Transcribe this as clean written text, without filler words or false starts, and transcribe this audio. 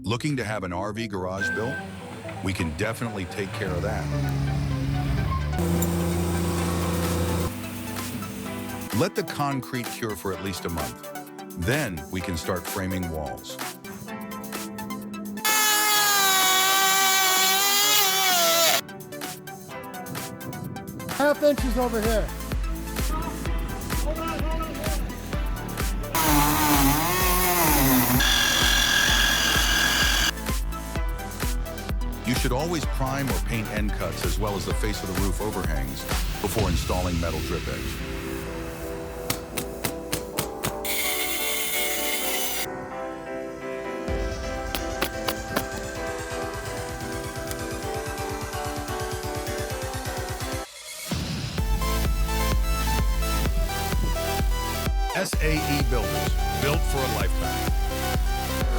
Looking to have an RV garage built? We can definitely take care of that. Let the concrete cure for at least a month. Then we can start framing walls. Half inches over here. You should always prime or paint end cuts as well as the face of the roof overhangs before installing metal drip edge. SAE Builders, built for a lifetime.